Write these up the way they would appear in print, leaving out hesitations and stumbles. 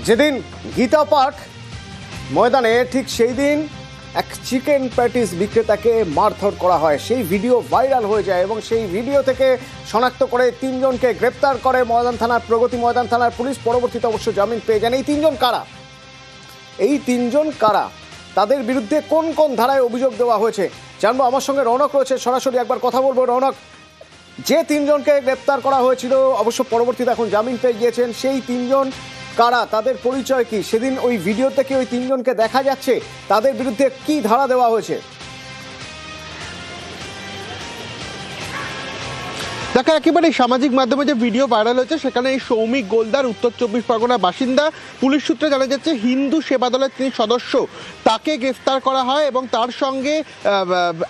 যেদিন গীতা পাঠ ময়দানে ঠিক সেই দিন এক চিকেন প্যাটিস বিক্রেতাকে মারধর করা হয়। সেই ভিডিও ভাইরাল হয়ে যায় এবং সেই ভিডিও থেকে শনাক্ত করে তিনজনকে গ্রেপ্তার করে ময়দান থানার প্রগতি ময়দান থানার পুলিশ। পরবর্তীতে অবশ্য জামিন পেয়ে যান। এই তিনজন কারা? এই তিনজন কারা? তাদের বিরুদ্ধে কোন কোন ধারায় অভিযোগ দেওয়া হয়েছে জানবো। আমার সঙ্গে রৌনক রয়েছে, সরাসরি একবার কথা বলবো। রৌনক, যে তিনজনকে গ্রেপ্তার করা হয়েছিল অবশ্য পরবর্তীতে এখন জামিন পেয়ে গিয়েছেন, সেই তিনজন কারা, তাদের পরিচয় কি? সেদিন ওই ভিডিও থেকে ওই তিনজনকে দেখা যাচ্ছে, তাদের বিরুদ্ধে কি ধারা দেওয়া হয়েছে? দেখো, একেবারে সামাজিক মাধ্যমে যে ভিডিও ভাইরাল হয়েছে সেখানে এই সৌমিক গোলদার উত্তর 24 পরগনার বাসিন্দা। পুলিশ সূত্রে জানা যাচ্ছে হিন্দু সেবা দলের তিনি সদস্য, তাকে গ্রেফতার করা হয় এবং তার সঙ্গে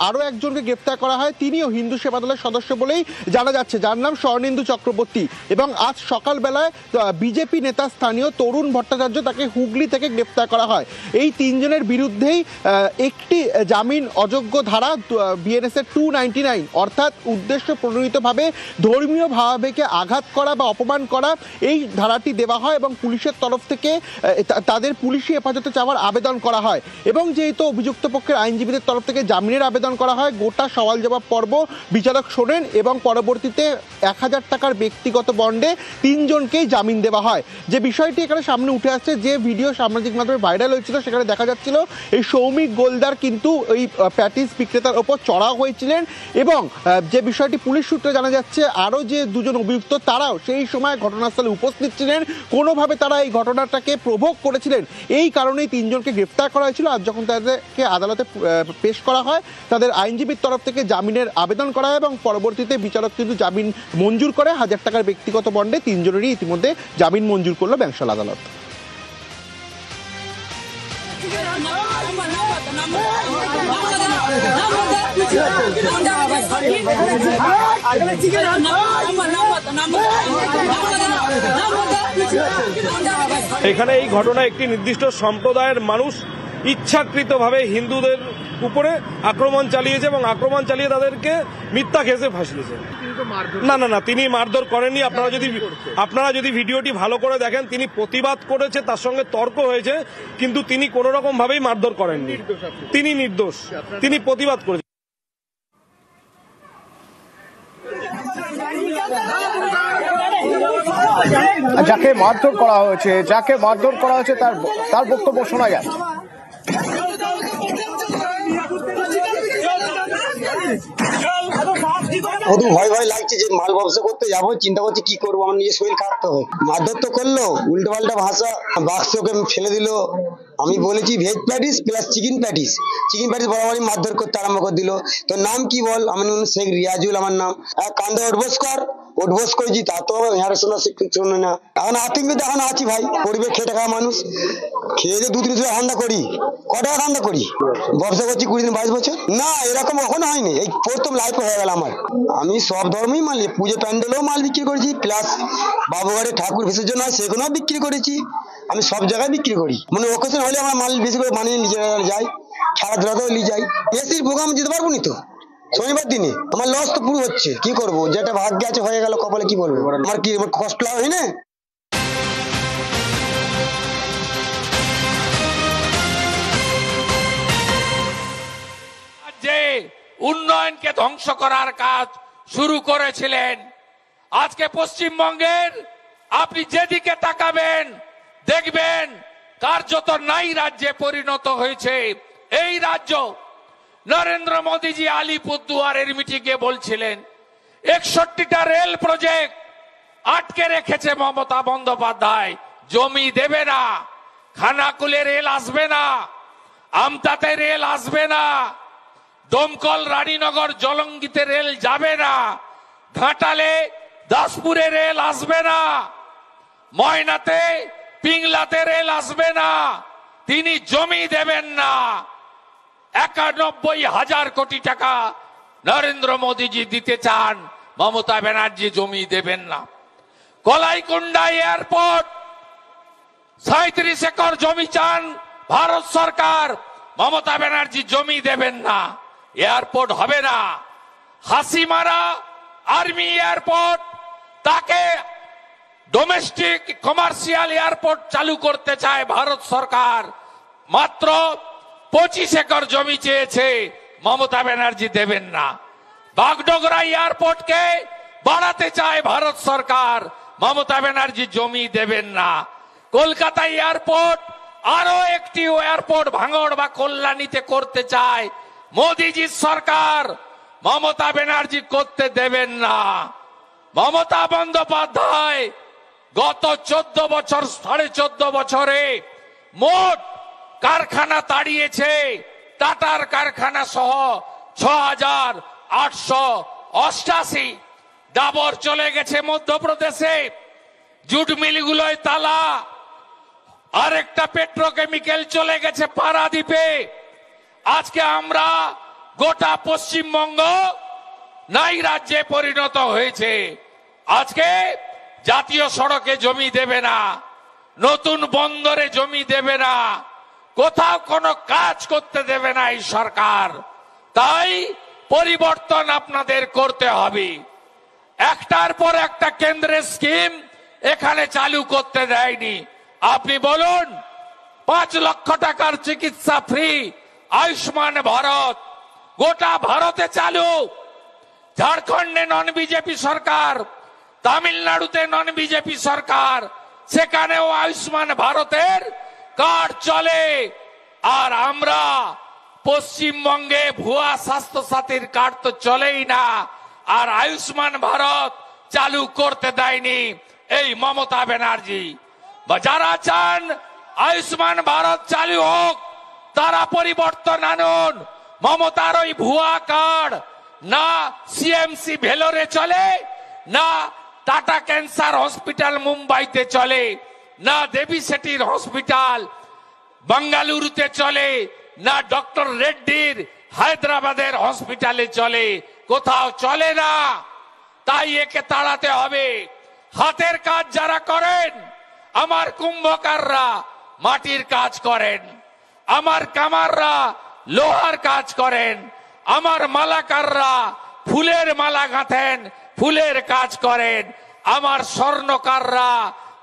আরও একজনকে গ্রেফতার করা হয়, তিনিও হিন্দু সেবা দলের সদস্য বলেই জানা যাচ্ছে, যার নাম স্বর্ণেন্দু চক্রবর্তী। এবং আজ সকালবেলায় বিজেপি নেতা স্থানীয় তরুণ ভট্টাচার্য, তাকে হুগলি থেকে গ্রেফতার করা হয়। এই তিনজনের বিরুদ্ধেই একটি জামিন অযোগ্য ধারা বিএনএসের 299 অর্থাৎ উদ্দেশ্য প্রণোদিতভাবে ধর্মীয় ভাবাবেগে আঘাত করা বা অপমান করা, এই ধারাটি দেওয়া হয় এবং পুলিশের তরফ থেকে তাদের পুলিশি হেফাজতে চাওয়ার আবেদন করা হয়। এবং যেহেতু অভিযুক্ত পক্ষের আইনজীবীদের তরফ থেকে জামিনের আবেদন করা হয়, গোটা সওয়াল জবাব পর্ব বিচারক শোনেন এবং পরবর্তীতে 1000 টাকার ব্যক্তিগত বন্ডে তিনজনকেই জামিন দেওয়া হয়। যে বিষয়টি এখানে সামনে উঠে আসছে, যে ভিডিও সামাজিক মাধ্যমে ভাইরাল হয়েছিল সেখানে দেখা যাচ্ছিল এই সৌমিক গোলদার কিন্তু ওই প্যাটিস বিক্রেতার ওপর চড়াও হয়েছিলেন। এবং যে বিষয়টি পুলিশ সূত্রে জানা যাচ্ছে, আরও যে দুজন অভিযুক্ত তারাও সেই সময় ঘটনাস্থলে উপস্থিত ছিলেন, কোনোভাবে তারা এই ঘটনাটাকে প্রভোগ করেছিলেন। এই কারণেই তিনজনকে গ্রেফতার করা হয়েছিল। আর যখন তাদেরকে আদালতে পেশ করা হয়, তাদের আইনজীবীর তরফ থেকে জামিনের আবেদন করা হয় এবং পরবর্তীতে বিচারক কিন্তু জামিন মঞ্জুর করে 1000 টাকার ব্যক্তিগত বন্ডে তিনজনেরই ইতিমধ্যে জামিন মঞ্জুর করলো ব্যাংশাল আদালত। এখানে এই ঘটনা একটি নির্দিষ্ট সম্প্রদায়ের মানুষ ইচ্ছাকৃতভাবে হিন্দুদের উপরে আক্রমণ চালিয়েছে এবং আক্রমণ চালিয়ে তাদেরকে মিথ্যা কেসে ফাঁসিয়েছে। না না না, তিনি মারধর করেননি। আপনারা যদি ভিডিওটি ভালো করে দেখেন, তিনি প্রতিবাদ করেছে, তার সঙ্গে তর্ক হয়েছে, কিন্তু তিনি কোনো রকম ভাবেই মারধর করেননি। তিনি নির্দোষ, তিনি প্রতিবাদ করেছেন। যাকে মারধর করা হয়েছে তার বক্তব্য শোনা যায়। শুধু ভয় ভয় লাগছে যে মাল ব্যবসা করতে যাবো, চিন্তা করছি কি করবো, আমার নিজের শরীর খারাপ হবে। মারধর তো করলো, উল্টো পাল্টা ভাষা, বাক্সকে ফেলে দিল। আমি বলেছি veg patties plus chicken patties বরাবরই মারধর করতে আরম্ভ করে দিল। তোর নাম কি বল? আমার নাম শেখ রিয়াজুল, আমার নাম। কান্দে উঠবোস করেছি, তা তো হেঁড়াশোনা শোনে না। এখন আতঙ্কে এখন আছি ভাই, পরিবেশ খেটে খাওয়া মানুষ, খেয়ে যে 2-3 ধান্দা করি। কটা ধান্দা করি? ব্যবসা করছি 20 দিন 22 বছর। না, এরকম কখনো হয়নি, এই প্রথম লাইফে হয়ে গেল আমার। আমি সব ধর্মই মাল, পুজো প্যান্ডেলেও মাল বিক্রি করেছি, প্লাস বাবুঘরে ঠাকুর বিসর্জন হয় সেগুলোও বিক্রি করেছি। আমি সব জায়গায় বিক্রি করি, মানে ওকেশন হলে আমার মাল বেশি করে বানিয়ে নিজেরা যাই, খেলাধুলাতেও নিয়ে যাই। এসির প্রোগ্রাম দিতে পারবো নি তো শনিবার দিনে, আমার লস তো পুরো হচ্ছে। কি করবো, যেটা ভাগ্যে আছে হয়ে গেল, কপালে কি বলবো, আমার কি কষ্ট হয় না। যে উন্নয়নকে ধ্বংস করার কাজ শুরু করেছিলেন, আজকে পশ্চিমবঙ্গের আপনি যেদিকে তাকাবেন দেখবেন কার্যত নাই রাজ্যে পরিণত হয়েছে এই রাজ্য। নরেন্দ্র মোদীজি আলিপুরদুয়ারের মিটিংয়ে বলছিলেন 61টা রেল প্রজেক্ট আটকে রেখেছে মমতা বন্দ্যোপাধ্যায়, জমি দেবে না। খানাকুলে রেল আসবে না, আমতাতে রেল আসবে না, দমকল রানীনগর জলঙ্গিতে রেল যাবে না, ঘাটালে দাসপুরে রেল আসবে না, ময়নাতে পিংলাতে রেল আসবে না। তিনি জমি দেবেন না। 91,000 কোটি টাকা নরেন্দ্র মোদীজি দিতে চান, মমতা ব্যানার্জি জমি দেবেন না। কলাইকুণ্ডা এয়ারপোর্ট 37 একর জমি চান ভারত সরকার, মমতা ব্যানার্জি জমি দেবেন না, এয়ারপোর্ট হবে না। হাসিমারা আর্মি এয়ারপোর্ট, তাকে ডোমেস্টিক কমার্শিয়াল এয়ারপোর্ট চালু করতে চায় ভারত সরকার। মাত্র 25 একর জমি চেয়েছে, মমতা ব্যানার্জি দেবেন না। বাগডোগরা এয়ারপোর্টকে বাড়াতে চায় ভারত সরকার, মমতা ব্যানার্জি জমি দেবেন না। কলকাতা এয়ারপোর্ট আরো একটি এয়ারপোর্ট ভাঙড় বা কল্যাণীতে করতে চায় মোদিজির সরকার, মমতা ব্যানার্জি করতে দেবেন না। মমতা বন্দ্যোপাধ্যায় গত 14 বছর 14.5 বছরে মোট কারখানা তাড়িয়েছে, টাটার কারখানা সহ 6,888। ডাবর চলে গেছে মধ্যপ্রদেশে, জুট মিলগুলোয় তালা। আরেকটা পেট্রোকেমিক্যাল চলে গেছে পারাদ্বীপে। আজকে আমরা গোটা পশ্চিমবঙ্গ নাই রাজ্যে পরিণত হয়েছে। আজকে জাতীয় সড়কে জমি দেবে না, নতুন বন্দরে জমি দেবে না, কোথাও কোনো কাজ করতে দেবে না এই সরকার। তাই পরিবর্তন আপনাদের করতে হবে। একটার পর একটা কেন্দ্রের স্কিম এখানে চালু করতে দেয়নি। আপনি বলুন, 5 লক্ষ টাকার চিকিৎসা ফ্রি, আয়ুষ্মান ভারত গোটা ভারতে চালু। ঝাড়খণ্ডে নন বিজেপি সরকার, তামিলনাড়ুতে নন বিজেপি সরকার, সেখানেও আয়ুষ্মান ভারতের কার্ড চলে। আর আমরা পশ্চিমবঙ্গে ভুয়া স্বাস্থ্য সাথীর কার্ড তো চলেই না, আর আয়ুষ্মান ভারত চালু করতে দেয়নি এই মমতা ব্যানার্জি। যারা চান আয়ুষ্মান ভারত চালু হোক, তারা পরিবর্তন আনুন। মমতার ওই ভুয়া কার্ড না সিএমসি ভেলোরে চলে, না টাটা ক্যান্সার হসপিটাল মুম্বাইতে চলে, না দেবী সেটির হসপিটাল বেঙ্গালুরুতে চলে, না ডক্টর রেড্ডির হায়দ্রাবাদের হসপিটালে চলে, কোথাও চলে না। তাই একে তাড়াতে হবে। হাতের কাজ যারা করেন, আমার কুম্ভকাররা মাটির কাজ করেন, আমার কামাররা লোহার কাজ করেন, আমার মালাকাররা ফুলের মালা গাঁথেন, ফুলের কাজ করেন, আমার স্বর্ণকাররা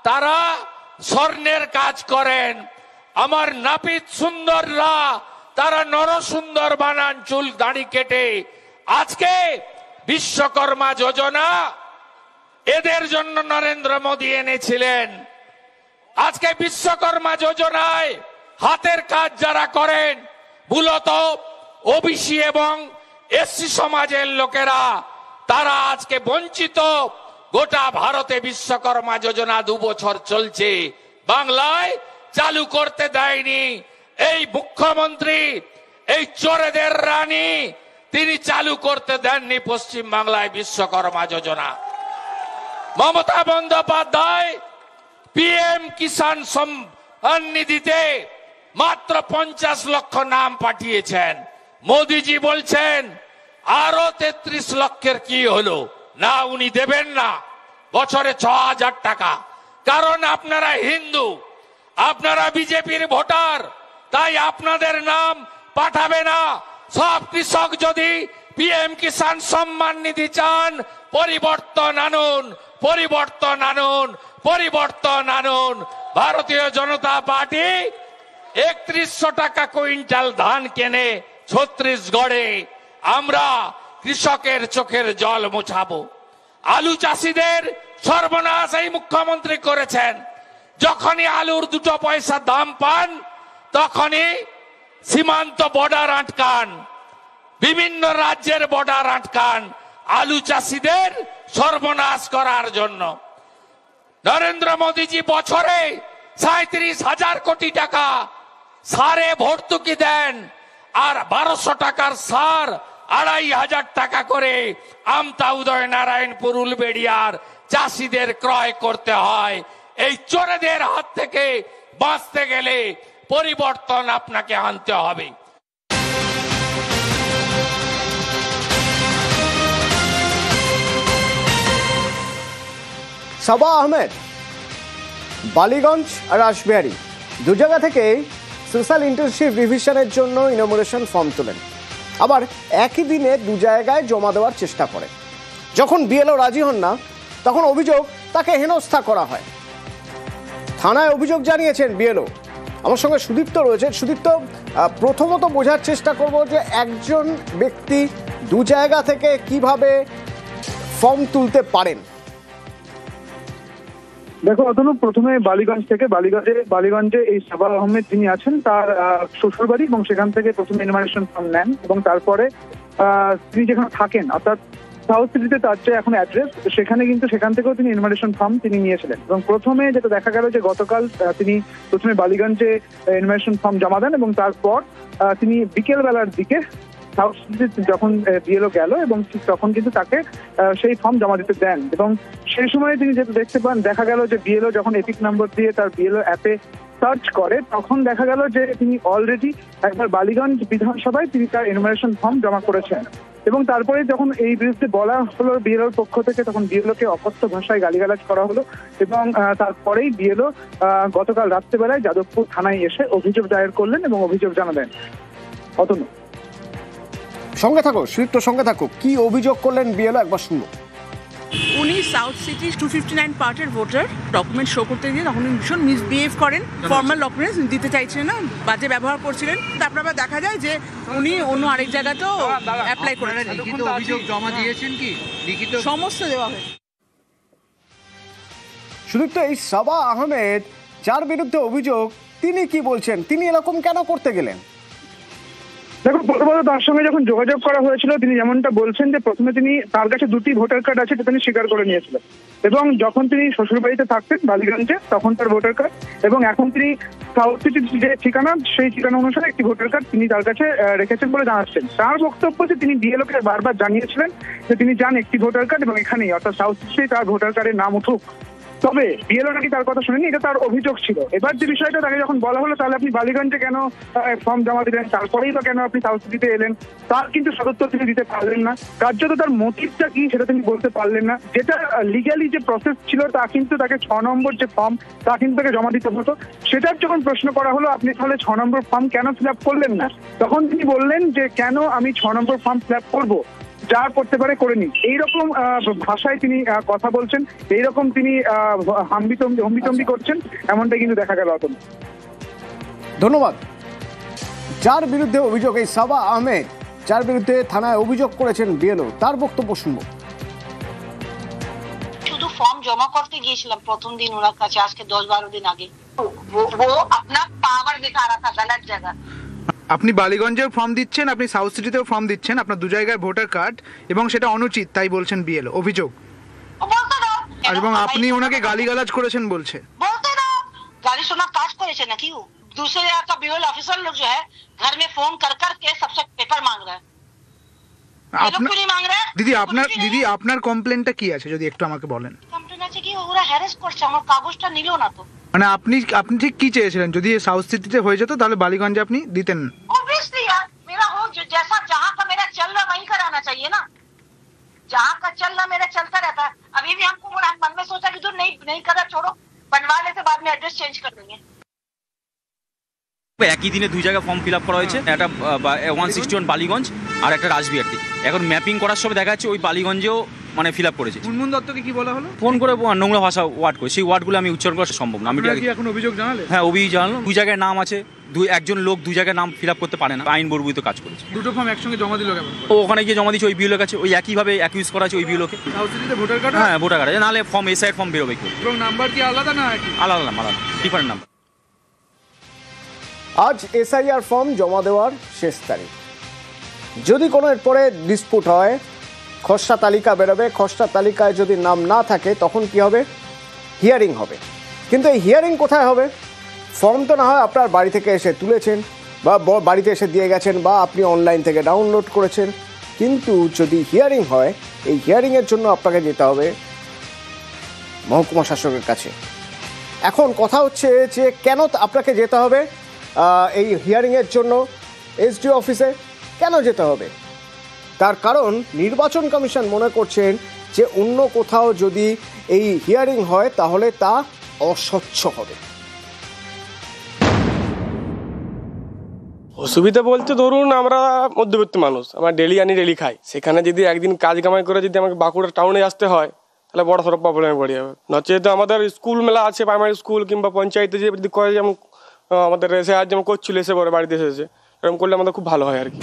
তারা স্বর্ণের কাজ করেন, আমার নাপিত সুন্দররা তারা নরসুন্দর বানান চুল দাড়ি কেটে। আজকে বিশ্বকর্মা যোজনা এদের জন্য নরেন্দ্র মোদী এনেছিলেন। আজকে বিশ্বকর্মা যোজনায় হাতের কাজ যারা করেন, মূলত ওবিসি এবং এসসি সমাজের লোকেরা, তারা আজকে বঞ্চিত। গোটা ভারতে বিশ্বকর্মা যোজনা 2 বছর চলছে, বাংলায় চালু করতে দেয়নি এই মুখ্যমন্ত্রী, এই চোরেদের রানী, তিনি চালু করতে দেননি পশ্চিম বাংলায় বিশ্বকর্মা যোজনা। মমতা বন্দ্যোপাধ্যায় পিএম কিষাণ সম্মান নিধিতে মাত্র 50 লক্ষ নাম পাঠিয়েছেন। মোদিজি বলছেন আরো 33 লক্ষের কি হলো? না, উনি দেবেন না বছরে 6,000 টাকা। কারণ আপনারা হিন্দু, আপনারা বিজেপির ভোটার, তাই আপনাদের নাম পাঠাবে না। সব কৃষক যদি পিএম কিষাণ সম্মান নিধি চান, পরিবর্তন আনুন, পরিবর্তন আনুন, পরিবর্তন আনুন। ভারতীয় জনতা পার্টি 3100 টাকা কুইন্টাল ধান কেনে ছত্তিশগড়ে। আমরা কৃষকের চোখের জল মোছাবো। আলু চাষিদের সর্বনাশ এই মুখ্যমন্ত্রী করেছেন। যখনই আলুর 2 পয়সা দাম পান, তখনই সীমান্ত বর্ডার আটকান, বিভিন্ন রাজ্যের বর্ডার আটকান আলু চাষিদের সর্বনাশ করার জন্য। নরেন্দ্র মোদীজি বছরে 37,000 কোটি টাকা সারে ভর্তুকি দেন, আর 1200 টাকার সার 2,500 টাকা করে আমতা উদয় নারায়ণপুর উলবেড়িয়ার চাষিদের ক্রয় করতে হয়। এই চোরেদের হাত থেকে বাঁচতে গেলে পরিবর্তন আপনাকে আনতে হবে। সাবা আহমেদ বালিগঞ্জ আর রাসবিহারী 2 জায়গা থেকে সোশ্যাল ইন্টার্নশিপ রিভিশনের জন্য ইনোমিনেশন ফর্ম তোলেন, আবার একই দিনে 2 জায়গায় জমা দেওয়ার চেষ্টা করে। যখন বিএলও রাজি হন না, তখন অভিযোগ তাকে হেনস্থা করা হয়। থানায় অভিযোগ জানিয়েছেন বিএলও। আমার সঙ্গে সুদীপ্ত রয়েছে। সুদীপ্ত, প্রথমত বোঝার চেষ্টা করব যে একজন ব্যক্তি দু জায়গা থেকে কিভাবে ফর্ম তুলতে পারেন। দেখো অতনু, প্রথমে বালিগঞ্জে এই সাবা আহমেদ যিনি আছেন তার শ্বশুরবাড়ি, এবং সেখান থেকে প্রথমে এনভাইরেশন ফর্ম নেন এবং তারপরে তিনি যেখানে থাকেন অর্থাৎ সাউথ সিটিতে তার যে এখন অ্যাড্রেস, সেখান থেকেও তিনি এনভাইরেশন ফর্ম তিনি নিয়েছিলেন। এবং প্রথমে যেটা দেখা গেল যে গতকাল তিনি প্রথমে বালিগঞ্জে এনভাইরেশন ফর্ম জমা দেন এবং তারপর তিনি বিকেল বেলার দিকে সাউথ সিটিতে যখন বিএলও গেল এবং তখন কিন্তু তাকে সেই ফর্ম জমা দিতে দেন। এবং সেই সময় তিনি যেটা দেখতে পান, দেখা গেল যে বিএলও যখন এপিক নম্বর দিয়ে তার বিএলও অ্যাপে সার্চ করে, তখন দেখা গেল যে তিনি অলরেডি একবার বালিগঞ্জ বিধানসভায় তিনি তার এনভাইরেশন ফর্ম জমা করেছেন। এবং তারপরে যখন এই বিরুদ্ধে বলা হলো বিএলওর পক্ষ থেকে, তখন বিএলওকে অকথ্য ভাষায় গালিগালাজ করা হলো এবং তারপরেই বিএলও গতকাল রাত্রেবেলায় যাদবপুর থানায় এসে অভিযোগ দায়ের করলেন এবং অভিযোগ জানালেন। অতনু, সঙ্গে থাকো সুদীপ্ত, সঙ্গে থাকো। কি অভিযোগ করলেন বিএলও একবার শুনো। উনি সাউথ সিটি 259 পার্টের ভোটার ডকুমেন্ট শো করতে গিয়ে তখন ভীষণ মিসবিহেভ করেন, ফর্মাল ডকুমেন্টস দিতে চাইছিলেন না, বাজে ব্যবহার করছিলেন। তারপর আবার দেখা যায় যে উনি অন্য আরেক জায়গাতেও অ্যাপ্লাই করেন। লিখিত অভিযোগ জমা দিয়েছেন কি? লিখিত সমস্ত দেওয়া হয়েছে। সুদীপ্ত, এই সাবা আহমেদ যার বিরুদ্ধে অভিযোগ, তিনি কি বলছেন? তিনি এরকম কেন করতে গেলেন? দেখো, প্রথমত তার সঙ্গে যখন যোগাযোগ করা হয়েছিল তিনি যেমনটা বলছেন যে প্রথমে তিনি তার কাছে 2টি ভোটার কার্ড আছে যেটা তিনি স্বীকার করে নিয়েছিলেন, এবং যখন তিনি শ্বশুরবাড়িতে থাকতেন বালিগঞ্জে তখন তার ভোটার কার্ড, এবং এখন তিনি সাউথ সিটির যে ঠিকানা সেই ঠিকানা অনুসারে একটি ভোটার কার্ড তিনি তার কাছে রেখেছেন বলে জানাচ্ছেন। তার বক্তব্য যে তিনি বিএলওকে বারবার জানিয়েছিলেন যে তিনি চান একটি ভোটার কার্ড এবং এখানেই অর্থাৎ সাউথ সিটি তার ভোটার কার্ডের নাম উঠুক, তবে বিএলও নাকি তার কথা শুনেনি, এটা তার অভিযোগ ছিল। এবার যে বিষয়টা তাকে যখন বলা হলো তাহলে আপনি বালিগঞ্জে কেন ফর্ম জমা দিলেন, তারপরেই বা কেন আপনি সাউথ সিটিতে এলেন, তার কিন্তু সদুত্তর তিনি দিতে পারলেন না। কার্যত তার মোটিভটা কি সেটা তিনি বলতে পারলেন না। যেটা লিগ্যালি যে প্রসেস ছিল তা কিন্তু তাকে 6 নম্বর যে ফর্ম তা কিন্তু তাকে জমা দিতে হতো। সেটার যখন প্রশ্ন করা হলো আপনি তাহলে 6 নম্বর ফর্ম কেন ফিল আপ করলেন না, তখন তিনি বললেন যে কেন আমি 6 নম্বর ফর্ম ফিল আপ করবো, যা করতে পারে করে নি। এইরকম ভাষায় তিনি কথা বলছেন, এইরকম তিনি হম্বিতম্বি করছেন, এমনটাই কিন্তু দেখা গেল। ধন্যবাদ। যার বিরুদ্ধে অভিযোগ এই সাবা আহমেদ, যার বিরুদ্ধে থানায় অভিযোগ করেছেন বিএলও, তার বক্তব্য শুনব। শুধু ফর্ম জমা করতে গিয়েছিলাম প্রথম দিন ওনার কাছে, আজকে 10-12 দিন আগে। वो अपना पावर दिखा रहा था गलत जगह। আপনি বালিগঞ্জের ফর্ম দিচ্ছেন, আপনি সাউথ সিটিতেও ফর্ম দিচ্ছেন, আপনার 2 জায়গায় ভোটার কার্ড, এবং সেটা অনুচিত তাই বলছেন বিএলও অভিযোগ। এবং আপনি ওনাকে গালিগালাজ করেছেন বলছে। बोलते रहो, गाली सुना काज করেছে নাকি? दूसरे जगह का बीएल ऑफिसर लोग जो है घर में फोन कर के सबसे पेपर मांग रहा है। দিদি আপনার কমপ্লেনটা কি আছে যদি একটু আমাকে বলেন। কমপ্লেন আছে কি ওরা হ্যারাস করছে, আমার কাগজটা নিল না তো। মানে আপনি ঠিক কি চেয়েছিলেন? যদি সাউথ সিটিতে হয়ে যেত তাহলে বালিগঞ্জে আপনি দিতেন। ऑब्वियसली यार, मेरा हो जैसा जहां का मेरा चल रहा वहीं कराना चाहिए ना। जहां का चल रहा मेरा चलता रहता है। अभी भी हमको मन में सोचा कि जो नहीं करा छोड़ो, बनवा लेते, बाद में एड्रेस चेंज कर देंगे। একই দিনে 2 জায়গায় ফর্ম ফিল আপ করা হয়েছে, একটা 161 বালিগঞ্জ আর একটা রাসবিহারটি। এখন ম্যাপিং করার সময় দেখা যাচ্ছে ওই বালিগঞ্জেও মানে ফিল আপ করেছে। মুনমুন দত্তকে কি বলা হলো? ফোন করে নোংরা ভাষা ওয়ার্ড করে, সেই ওয়ার্ডগুলো আমি উচ্চারণ করা সম্ভব না। আমি এখন অভিযোগ জানালে? হ্যাঁ, অভিযোগ জানালাম। 2 জায়গায় নাম আছে, একজন লোক 2 জায়গায় নাম ফিল আপ করতে পারে না, আইন বর্বিত কাজ করেছে। 2টো ফর্ম একসঙ্গে জমা দিল কেন? ও ওখানে গিয়ে জমা দিচ্ছে ওই বিএলওর কাছে, ওই একইভাবে অ্যাকিউজ করা আছে ওই বিএলওকে। সাউথ সিটিতে ভোটার কার্ড? হ্যাঁ, ভোটার কার্ড, নাহলে ফর্ম এ সাইড ফর্ম বেরোবে কি? এবং নাম্বার কি আলাদা না একই? আলাদা ডিফারেন্ট নাম্বার। আজ এসআইআর ফর্ম জমা দেওয়ার শেষ তারিখ। যদি কোনো এরপরে ডিসপুট হয়, খসড়া তালিকা বেরোবে, খসড়া তালিকায় যদি নাম না থাকে তখন কি হবে? হিয়ারিং হবে। কিন্তু এই হিয়ারিং কোথায় হবে? ফর্ম তো না হয় আপনার বাড়ি থেকে এসে তুলেছেন বা বাড়িতে এসে দিয়ে গেছেন বা আপনি অনলাইন থেকে ডাউনলোড করেছেন, কিন্তু যদি হিয়ারিং হয়, এই হিয়ারিংয়ের জন্য আপনাকে যেতে হবে মহকুমা শাসকের কাছে। এখন কথা হচ্ছে যে কেন আপনাকে যেতে হবে এই হিয়ারিংয়ের জন্য এসডিও অফিসে? কেন যেতে হবে? তার কারণ নির্বাচন কমিশন মনে করছেন যে অন্য কোথাও যদি এই হিয়ারিং হয় তাহলে তা অস্বচ্ছ হবে। অসুবিধা বলতে ধরুন আমরা মধ্যবিত্ত মানুষ, আমরা ডেলি আনি ডেলি খাই, সেখানে যদি একদিন কাজ কামাই করে যদি আমাকে বাঁকুড়া টাউনে আসতে হয় তাহলে বড় সড়ো প্রবলেমে পড়ে যাবে। নচেত আমাদের স্কুল মেলা আছে, প্রাইমারি স্কুল কিংবা পঞ্চায়েতে যে করে যেমন আমাদের এসে আর যেমন করছিল এসে পরে বাড়িতে এসেছে, এরকম করলে আমাদের খুব ভালো হয় আর কি।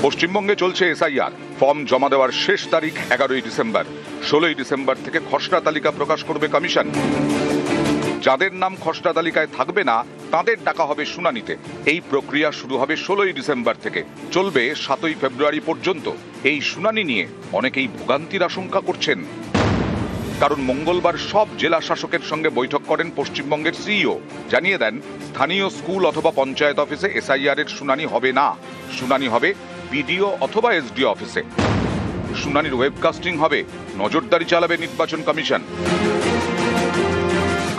পশ্চিমবঙ্গে চলছে এসআইআর। ফর্ম জমা দেওয়ার শেষ তারিখ 11ই ডিসেম্বর। 16ই ডিসেম্বর থেকে খসড়া তালিকা প্রকাশ করবে কমিশন। যাদের নাম খসড়া তালিকায় থাকবে না তাদের ডাকা হবে শুনানিতে। এই প্রক্রিয়া শুরু হবে 16ই ডিসেম্বর থেকে, চলবে 7ই ফেব্রুয়ারি পর্যন্ত। এই শুনানি নিয়ে অনেকেই ভোগান্তির আশঙ্কা করছেন, কারণ মঙ্গলবার সব জেলা শাসকের সঙ্গে বৈঠক করেন পশ্চিমবঙ্গের সিইও। জানিয়ে দেন স্থানীয় স্কুল অথবা পঞ্চায়েত অফিসে এসআইআর এর শুনানি হবে না, শুনানি হবে বিডিও অথবা এসডিও অফিসে। শুনানির ওয়েবকাস্টিং হবে, নজরদারি চালাবে নির্বাচন কমিশন।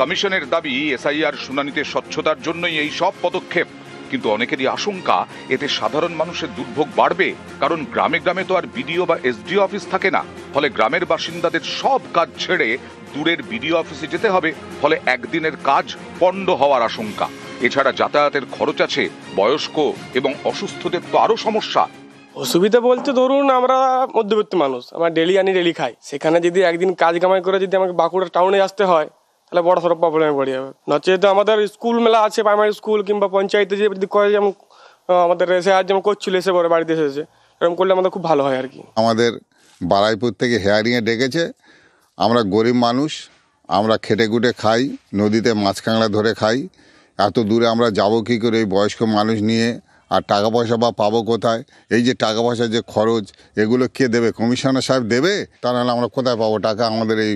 কমিশনের দাবি এসআইআর শুনানিতে স্বচ্ছতার জন্যই এই সব পদক্ষেপ। কিন্তু অনেকেরই আশঙ্কা এতে সাধারণ মানুষের দুর্ভোগ বাড়বে, কারণ গ্রামে গ্রামে তো আর বিডিও বা এসডিও অফিস থাকে না। ফলে গ্রামের বাসিন্দাদের সব কাজ ছেড়ে দূরের বিডিও অফিসে যেতে হবে, ফলে একদিনের কাজ পণ্ড হওয়ার আশঙ্কা। এছাড়া যাতায়াতের খরচ আছে, বয়স্ক এবং অসুস্থদের তো আরো সমস্যা। অসুবিধা বলতে ধরুন আমরা মধ্যবিত্ত মানুষ, আমরা ডেলি আনি ডেলি খাই, সেখানে যদি একদিন কাজ কামাই করে যদি আমাকে বাঁকুড়া টাউনে আসতে হয় তাহলে বড় সড়ো প্রবলেমে পড়ে যাবে। নচেত আমাদের স্কুল মেলা আছে, প্রাইমারি স্কুল কিংবা পঞ্চায়েতে যে করে যেমন আমাদের এসে আর যেমন করছিল এসে পরে বাড়িতে এসেছে, এরকম করলে আমাদের খুব ভালো হয় আর কি। আমাদের বারাইপুর থেকে হেয়ারিংয়ে ডেকেছে। আমরা গরিব মানুষ, আমরা খেটে খুটে খাই, নদীতে মাছ কাঁকড়া ধরে খাই। এত দূরে আমরা যাব কী করে এই বয়স্ক মানুষ নিয়ে? আর টাকা পয়সা বা পাবো কোথায়? এই যে টাকা পয়সার যে খরচ, এগুলো কে দেবে? কমিশনার সাহেব দেবে? তা নাহলে আমরা কোথায় পাবো টাকা? আমাদের এই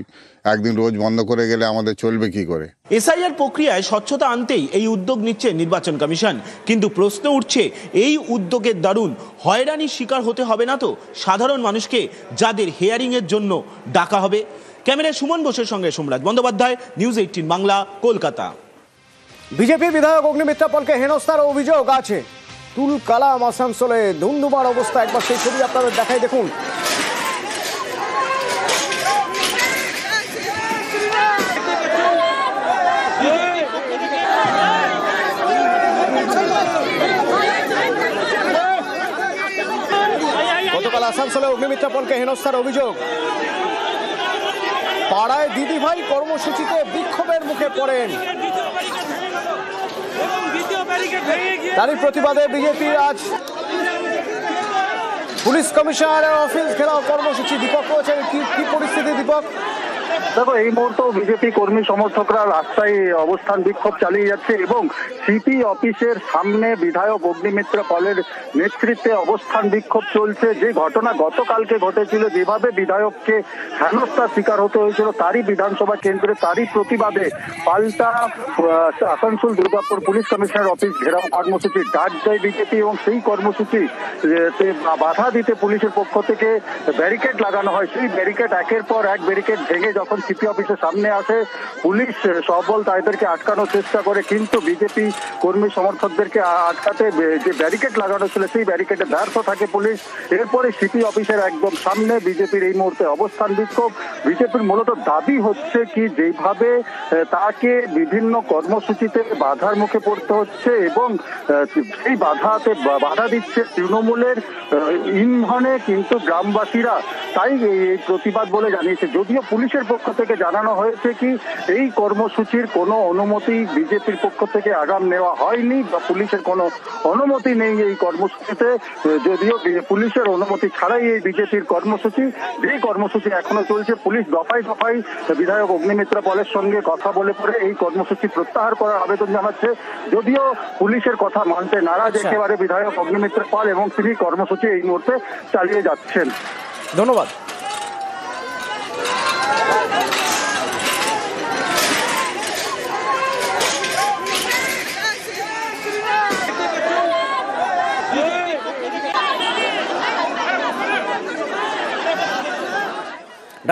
একদিন রোজ বন্ধ করে গেলে আমাদের চলবে কি করে? এসআইআর প্রক্রিয়ায় স্বচ্ছতা আনতেই এই উদ্যোগ নিচ্ছে নির্বাচন কমিশন। কিন্তু প্রশ্ন উঠছে, এই উদ্যোগের দারুণ হয়রানির শিকার হতে হবে না তো সাধারণ মানুষকে, যাদের হিয়ারিংয়ের জন্য ডাকা হবে? ক্যামেরায় সুমন বোসের সঙ্গে সোমরাজ বন্দ্যোপাধ্যায়, নিউজ 18 বাংলা, কলকাতা। বিজেপি বিধায়ক অগ্নিমিত্রা পলকে হেনস্থার অভিযোগ আছে। তুলকালাম আসানসোলে ধুন্ধুমার অবস্থা, একবার সেই ছবি আপনাদের দেখাই, দেখুন। গতকাল আসানসোলে অগ্নিমিত্রা পলকে হেনস্থার অভিযোগ। পাড়ায় দিদিভাই কর্মসূচিতে বিক্ষোভের মুখে পড়েন। তারই প্রতিবাদে বিজেপি আজ পুলিশ কমিশনারের অফিস ঘেরাও কর্মসূচি। দীপক রয়েছেন, কি পরিস্থিতি দীপক? দেখো, এই মুহূর্তে বিজেপি কর্মী সমর্থকরা রাস্তায় অবস্থান বিক্ষোভ চালিয়ে যাচ্ছে এবং সিপি অফিসের সামনে বিধায়ক অগ্নিমিত্রা পলের নেতৃত্বে অবস্থান বিক্ষোভ চলছে। যে ঘটনা গতকালকে ঘটেছিল, যেভাবে বিধায়ককে হেনস্থার শিকার হতে হয়েছিল, তারই বিধানসভা কেন্দ্রে, তারই প্রতিবাদে পাল্টা Asansol Durgapur police commissioner office ঘেরাও কর্মসূচির ডাক দেয় বিজেপি এবং সেই কর্মসূচি বাধা দিতে পুলিশের পক্ষ থেকে ব্যারিকেড লাগানো হয়। সেই ব্যারিকেড একের পর এক ব্যারিকেড ভেঙে যখন সিপি অফিসের সামনে আসে, পুলিশ সবল তাদেরকে আটকানোর চেষ্টা করে, কিন্তু বিজেপি কর্মী সমর্থকদেরকে আটকাতে যে ব্যারিকেড লাগানো ছিল সেই ব্যারিকেডে ব্যর্থ থাকে পুলিশ। এরপরে সিপি অফিসের একদম সামনে বিজেপির এই মুহূর্তে অবস্থান বিক্ষোভ। বিজেপির মূলত দাবি হচ্ছে কি, যেভাবে তাকে বিভিন্ন কর্মসূচিতে বাধার মুখে পড়তে হচ্ছে এবং সেই বাধা দিচ্ছে তৃণমূলের ইন্ধনে কিন্তু গ্রামবাসীরা, তাই এই প্রতিবাদ বলে জানিয়েছে। যদিও পুলিশের পক্ষ থেকে জানানো হয়েছে কি, এই কর্মসূচির কোনো অনুমতি বিজেপির পক্ষ থেকে আগাম নেওয়া হয়নি বা পুলিশের কোনো অনুমতি নেই এই কর্মসূচিতে। যদিও পুলিশের অনুমতি ছাড়াই এই বিজেপির কর্মসূচি, যেই কর্মসূচি এখনো চলছে। পুলিশ দফায় দফায় বিধায়ক অগ্নিমিত্রা পলের সঙ্গে কথা বলে পরে এই কর্মসূচি প্রত্যাহার করার আবেদন জানাচ্ছে। যদিও পুলিশের কথা মানতে নারাজ একেবারে বিধায়ক অগ্নিমিত্রা পল এবং তিনি কর্মসূচি এই মুহূর্তে চালিয়ে যাচ্ছেন। ধন্যবাদ।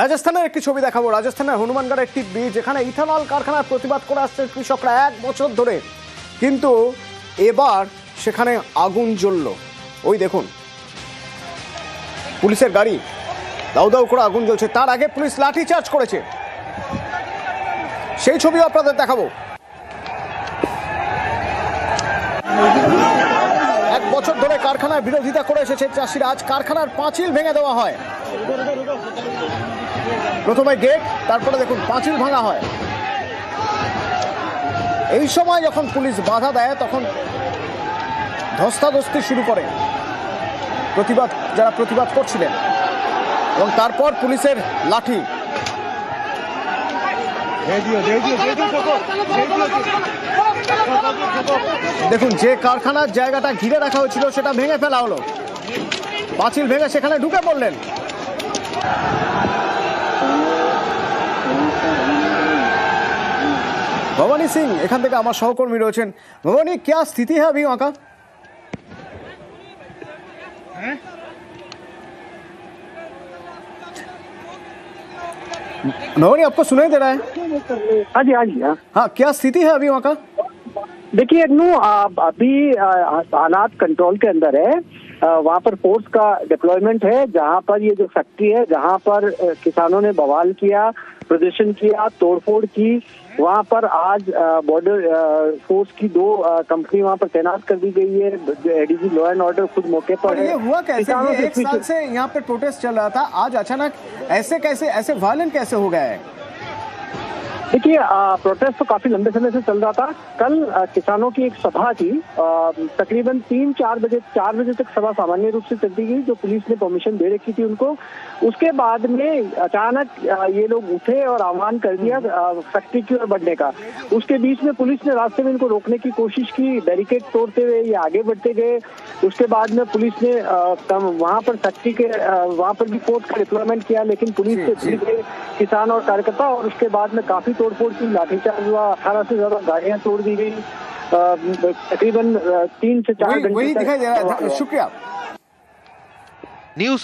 রাজস্থানের একটি ছবি দেখাবো। রাজস্থানের হনুমানগড়ের একটি ব্রিজ, যেখানে ইথানল কারখানার প্রতিবাদ করে আসছে কৃষকরা 1 বছর ধরে, কিন্তু এবার সেখানে আগুন জ্বলল। ওই দেখুন, পুলিশের গাড়ি দাউ দাউ করে আগুন জ্বলছে। তার আগে পুলিশ লাঠিচার্জ করেছে, সেই ছবিও আপনাদের দেখাবো। 1 বছর ধরে কারখানার বিরোধিতা করে এসেছে চাষিরা। আজ কারখানার পাঁচিল ভেঙে দেওয়া হয়। প্রথমে গেট, তারপরে দেখুন পাঁচিল ভাঙা হয়। এই সময় যখন পুলিশ বাধা দেয় তখন ধস্তাধস্তি শুরু করে যারা প্রতিবাদ করছিলেন, এবং তারপর পুলিশের লাঠি। দেখুন, যে কারখানার জায়গাটা ঘিরে রাখা হয়েছিল সেটা ভেঙে ফেলা হলো, পাঁচিল ভেঙে সেখানে ঢুকে পড়লেন। भवानी सिंह এখান থেকে আমার সহকর্মী রয়েছেন। भवानी, क्या स्थिति है अभी वहाँ का? भवानी, आपको सुनाई दे रहा है? हाँ जी, हाँ जी, हाँ, क्या स्थिति है अभी वहाँ का? देखिए अभी हालात कंट्रोल के अंदर है। वहाँ पर फोर्स का डिप्लॉयमेंट है। जहाँ पर ये जो फैक्ट्री है, जहाँ पर किसानों ने बवाल किया, प्रदर्शन किया, तोड़फोड़ की, वहाँ पर आज बॉर्डर फोर्स की 2 कंपनी वहाँ पर तैनात कर दी गई है। एडीजी लॉ एंड ऑर्डर खुद मौके पर है। ये हुआ कैसे? ये 1 साल से यहाँ पे प्रोटेस्ट चल रहा था, आज अचानक ऐसे वायलेंट कैसे हो गया है? देखिए, प्रोटेस्ट तो काफी लंबे समय से चल रहा था। कल किसानों की एक सभा थी, तकरीबन 4 बजे तक सभा सामान्य रूप से चलती गई, जो पुलिस ने परमिशन दे रखी थी उनको। उसके बाद में अचानक ये लोग उठे और आह्वान कर दिया फैक्ट्री की ओर बढ़ने का। उसके बीच में पुलिस ने रास्ते में इनको रोकने की कोशिश की, बैरिकेड तोड़ते हुए ये आगे बढ़ते गए। उसके बाद में पुलिस ने वहाँ पर फैक्ट्री के वहाँ पर भी फोर्स का डिप्लॉयमेंट किया, लेकिन पुलिस से भिड़ किसान और कार्यकर्ता, और उसके बाद में काफी तोड़फोड़ की, लाठीचार्ज हुआ, 18 से ज्यादा गाड़ियां तोड़ दी गई। तकरीबन 3 से 4 घंटे वही दिखाई दे रहा है। शुक्रिया। न्यूज